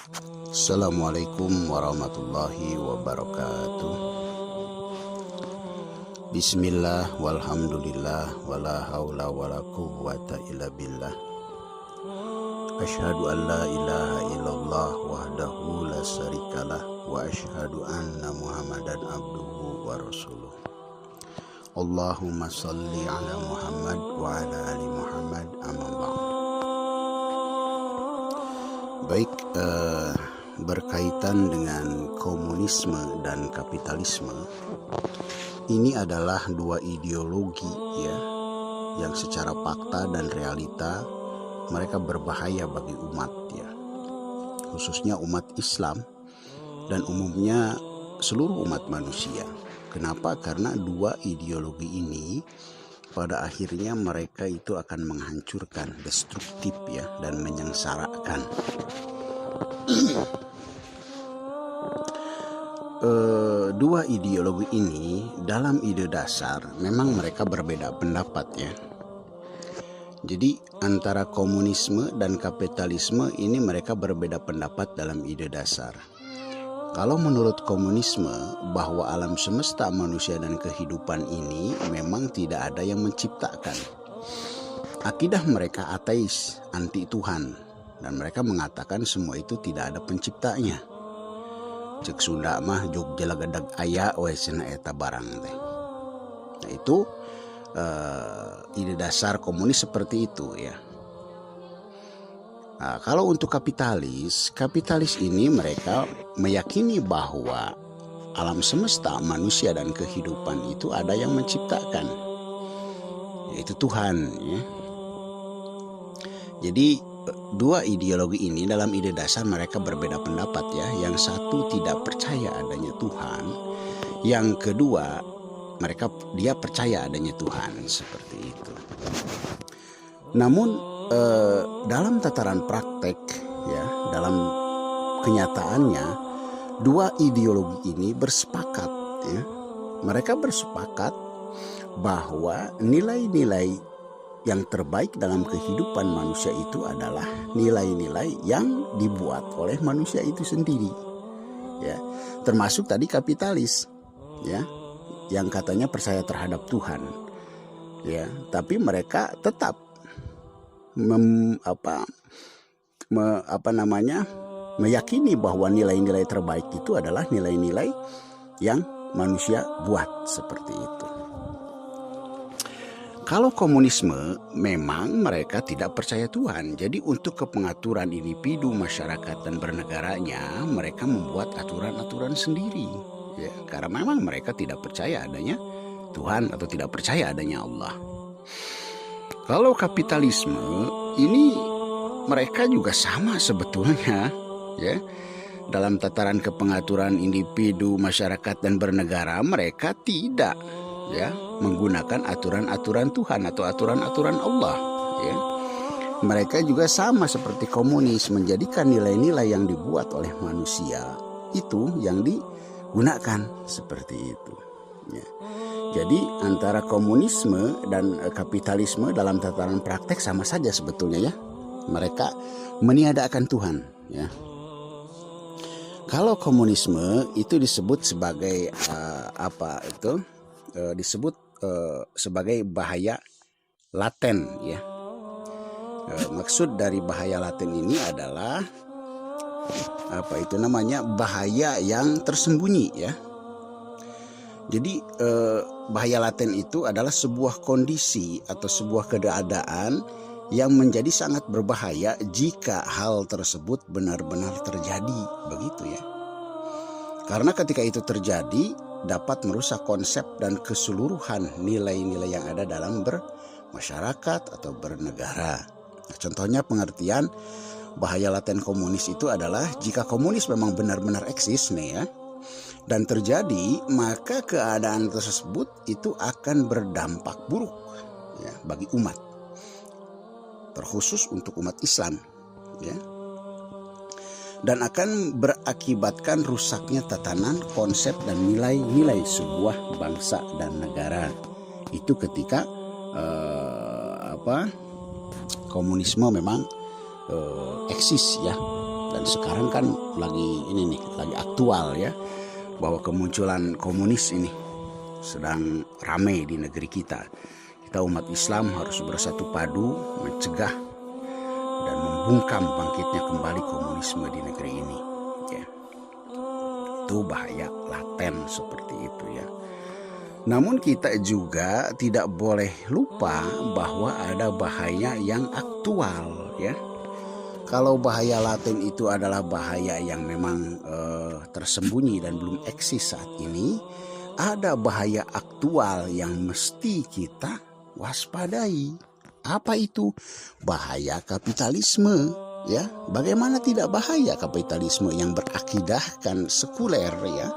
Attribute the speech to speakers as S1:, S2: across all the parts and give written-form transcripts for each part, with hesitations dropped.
S1: Assalamualaikum warahmatullahi wabarakatuh. Bismillah walhamdulillah wala haula wala quwwata illa billah. Asyhadu an la ilaha illallah wahdahu la syarikalah wa asyhadu anna Muhammadan abduhu wa rasuluh. Allahumma salli ala Muhammad wa ala ali Muhammad amma ba'd. Baik, berkaitan dengan komunisme dan kapitalisme, ini adalah dua ideologi ya, yang secara fakta dan realita mereka berbahaya bagi umat ya, khususnya umat Islam dan umumnya seluruh umat manusia. Kenapa? Karena dua ideologi ini pada akhirnya mereka itu akan menghancurkan, destruktif ya, dan menyengsarakan. Dua ideologi ini dalam ide dasar memang mereka berbeda pendapat ya. Jadi antara komunisme dan kapitalisme ini mereka berbeda pendapat dalam ide dasar. Kalau menurut komunisme bahwa alam semesta, manusia dan kehidupan ini memang tidak ada yang menciptakan. Akidah mereka ateis, anti Tuhan, dan mereka mengatakan semua itu tidak ada penciptanya. Cek Sunda mah Jogja lagadag aya we cenah eta barang teh. Nah itu ide dasar komunis seperti itu ya. Nah, kalau untuk kapitalis ini mereka meyakini bahwa alam semesta, manusia dan kehidupan itu ada yang menciptakan, yaitu Tuhan ya. Jadi dua ideologi ini dalam ide dasar mereka berbeda pendapat ya. Yang satu tidak percaya adanya Tuhan, yang kedua dia percaya adanya Tuhan, seperti itu. Namun dalam tataran praktek ya, dalam kenyataannya dua ideologi ini bersepakat ya. Mereka bersepakat bahwa nilai-nilai yang terbaik dalam kehidupan manusia itu adalah nilai-nilai yang dibuat oleh manusia itu sendiri ya, termasuk tadi kapitalis ya, yang katanya percaya terhadap Tuhan ya, tapi mereka tetap meyakini bahwa nilai-nilai terbaik itu adalah nilai-nilai yang manusia buat, seperti itu. Kalau komunisme memang mereka tidak percaya Tuhan. Jadi untuk kepengaturan individu, masyarakat dan bernegaranya mereka membuat aturan-aturan sendiri ya, karena memang mereka tidak percaya adanya Tuhan atau tidak percaya adanya Allah. Kalau kapitalisme ini mereka juga sama sebetulnya ya. Dalam tataran kepengaturan individu, masyarakat dan bernegara mereka tidak ya menggunakan aturan-aturan Tuhan atau aturan-aturan Allah ya. Mereka juga sama seperti komunis, menjadikan nilai-nilai yang dibuat oleh manusia itu yang digunakan, seperti itu ya. Jadi antara komunisme dan kapitalisme dalam tataran praktek sama saja sebetulnya ya. Mereka meniadakan Tuhan ya. Kalau komunisme itu disebut sebagai sebagai bahaya laten ya. Maksud dari bahaya laten ini adalah bahaya yang tersembunyi ya. Jadi bahaya laten itu adalah sebuah kondisi atau sebuah keadaan yang menjadi sangat berbahaya jika hal tersebut benar-benar terjadi, begitu ya. Karena ketika itu terjadi dapat merusak konsep dan keseluruhan nilai-nilai yang ada dalam bermasyarakat atau bernegara. Contohnya pengertian bahaya laten komunis itu adalah jika komunis memang benar-benar eksis nih ya, dan terjadi, maka keadaan tersebut itu akan berdampak buruk ya bagi umat, terkhusus untuk umat Islam ya, dan akan berakibatkan rusaknya tatanan, konsep dan nilai-nilai sebuah bangsa dan negara. Itu ketika komunisme memang eksis ya. Dan sekarang kan lagi aktual ya, bahwa kemunculan komunis ini sedang ramai di negeri kita. Kita umat Islam harus bersatu padu mencegah dan membungkam bangkitnya kembali komunisme di negeri ini. Ya. Itu bahaya laten seperti itu ya. Namun kita juga tidak boleh lupa bahwa ada bahaya yang aktual ya. Kalau bahaya laten itu adalah bahaya yang memang tersembunyi dan belum eksis saat ini, ada bahaya aktual yang mesti kita waspadai. Apa itu? Bahaya kapitalisme ya. Bagaimana tidak bahaya kapitalisme yang berakidahkan sekuler ya.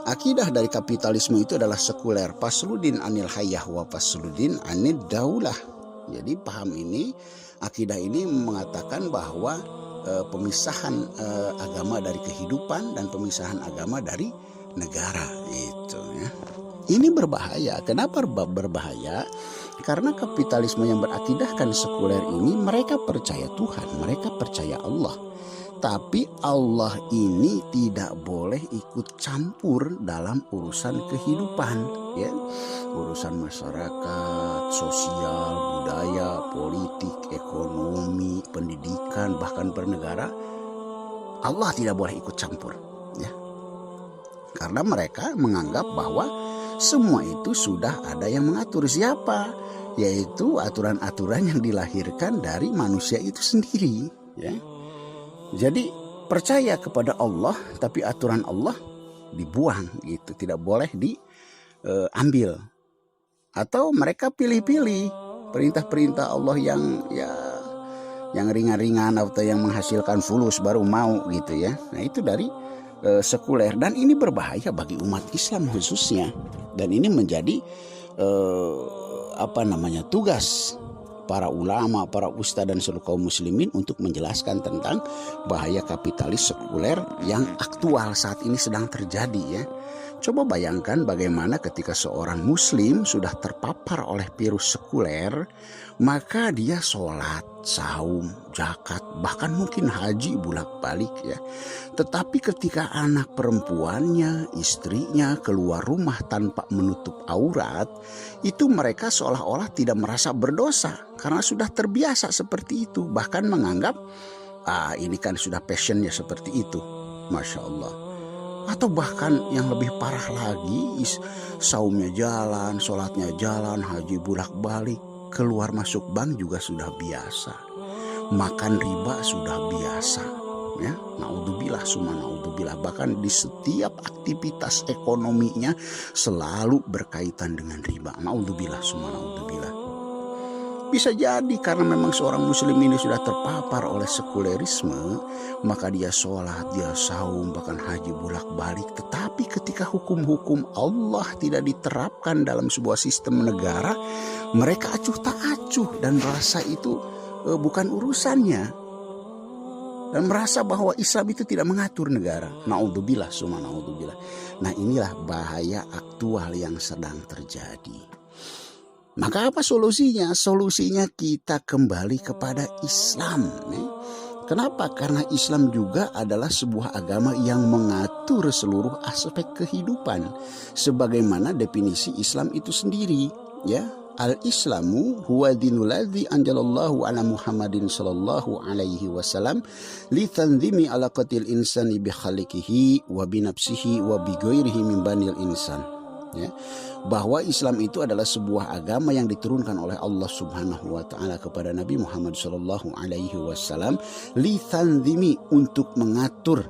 S1: Akidah dari kapitalisme itu adalah sekuler, fasludin anil hayah wa fasludin anid daulah. Jadi paham ini, akidah ini mengatakan bahwa pemisahan agama dari kehidupan dan pemisahan agama dari negara itu ya. Ini berbahaya. Kenapa berbahaya? Karena kapitalisme yang berakidahkan sekuler ini, mereka percaya Tuhan, mereka percaya Allah. Tapi Allah ini tidak boleh ikut campur dalam urusan kehidupan ya. Urusan masyarakat, sosial, budaya, politik, ekonomi, pendidikan, bahkan bernegara, Allah tidak boleh ikut campur ya. Karena mereka menganggap bahwa semua itu sudah ada yang mengatur. Siapa? Yaitu aturan-aturan yang dilahirkan dari manusia itu sendiri ya. Jadi percaya kepada Allah, tapi aturan Allah dibuang gitu, tidak boleh diambil. Atau mereka pilih-pilih perintah-perintah Allah yang ringan-ringan atau yang menghasilkan fulus baru mau gitu ya. Nah itu dari sekuler, dan ini berbahaya bagi umat Islam khususnya. Dan ini menjadi tugas para ulama, para ustadz dan seluruh kaum muslimin untuk menjelaskan tentang bahaya kapitalis sekuler yang aktual saat ini sedang terjadi ya. Coba bayangkan bagaimana ketika seorang muslim sudah terpapar oleh virus sekuler, maka dia sholat, saum, zakat, bahkan mungkin haji bolak-balik ya. Tetapi ketika anak perempuannya, istrinya keluar rumah tanpa menutup aurat, itu mereka seolah-olah tidak merasa berdosa karena sudah terbiasa seperti itu. Bahkan menganggap ini kan sudah passionnya seperti itu. Masya Allah. Atau bahkan yang lebih parah lagi, saumnya jalan, sholatnya jalan, haji bolak-balik, keluar masuk bank juga sudah biasa, makan riba sudah biasa ya. Naudzubillah summa naudzubillah. Bahkan di setiap aktivitas ekonominya selalu berkaitan dengan riba. Naudzubillah summa naudzubillah. Bisa jadi karena memang seorang muslim ini sudah terpapar oleh sekulerisme, maka dia sholat, dia saum, bahkan haji bolak-balik. Tetapi ketika hukum-hukum Allah tidak diterapkan dalam sebuah sistem negara, mereka acuh tak acuh dan merasa itu bukan urusannya, dan merasa bahwa Islam itu tidak mengatur negara. Naudzubillah summa naudzubillah. Nah inilah bahaya aktual yang sedang terjadi. Maka apa solusinya? Solusinya kita kembali kepada Islam. Kenapa? Karena Islam juga adalah sebuah agama yang mengatur seluruh aspek kehidupan. Sebagaimana definisi Islam itu sendiri. Ya, Al-Islamu huwa dinul ladzi anjalallahu ala Muhammadin sallallahu alaihi wasallam li tanzimi alaqatil insani bi khaliqihi wa bi nafsihi wa bi ghairihi min banil insan. Ya, bahwa Islam itu adalah sebuah agama yang diturunkan oleh Allah Subhanahu wa taala kepada Nabi Muhammad sallallahu alaihi wasallam li tanzimi, untuk mengatur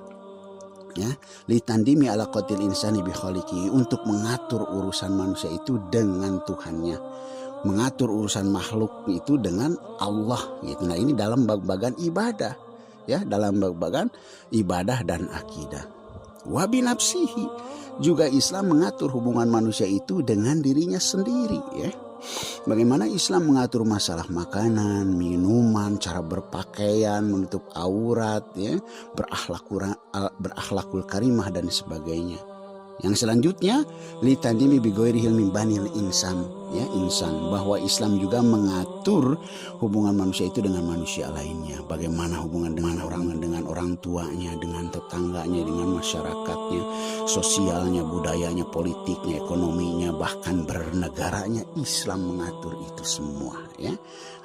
S1: ya, li tandimi ala qatil insani bi khaliqihi, untuk mengatur urusan manusia itu dengan Tuhannya, mengatur urusan makhluk itu dengan Allah gitu. Nah ini dalam bab-bagan ibadah ya, dalam bab-bagan ibadah dan akidah. Wa bi nafsihi, juga Islam mengatur hubungan manusia itu dengan dirinya sendiri ya. Bagaimana Islam mengatur masalah makanan, minuman, cara berpakaian, menutup aurat ya, berakhlakul karimah dan sebagainya. Yang selanjutnya litandimi bi ghairihil min banil insan ya, insan, bahwa Islam juga mengatur hubungan manusia itu dengan manusia lainnya. Bagaimana hubungan dengan orang tuanya, dengan tetangganya, dengan masyarakatnya, sosialnya, budayanya, politiknya, ekonominya, bahkan bernegaranya. Islam mengatur itu semua, ya.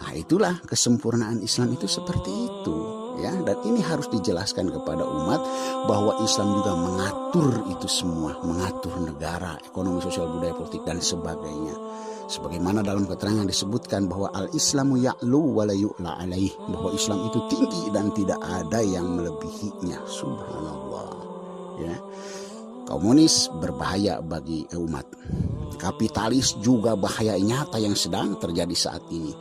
S1: Nah, itulah kesempurnaan Islam itu seperti itu, ya. Dan ini harus dijelaskan kepada umat bahwa Islam juga mengatur itu semua, mengatur negara, ekonomi, sosial, budaya, politik dan sebagainya. Sebagaimana dalam keterangan disebutkan bahwa al-Islamu ya'lu wa la yu'la alaih, bahwa Islam itu tinggi dan tidak ada yang melebihinya. Subhanallah, ya. Komunis berbahaya bagi umat. Kapitalis juga bahaya nyata yang sedang terjadi saat ini,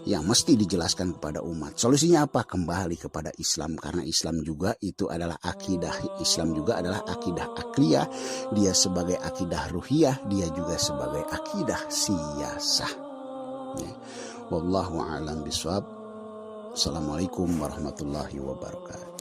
S1: yang mesti dijelaskan kepada umat. Solusinya apa? Kembali kepada Islam, karena Islam juga itu adalah akidah. Islam juga adalah akidah akliyah, dia sebagai akidah ruhiyah, dia juga sebagai akidah siyasah, ya. Wallahu a'lam bishawab. Assalamualaikum warahmatullahi wabarakatuh.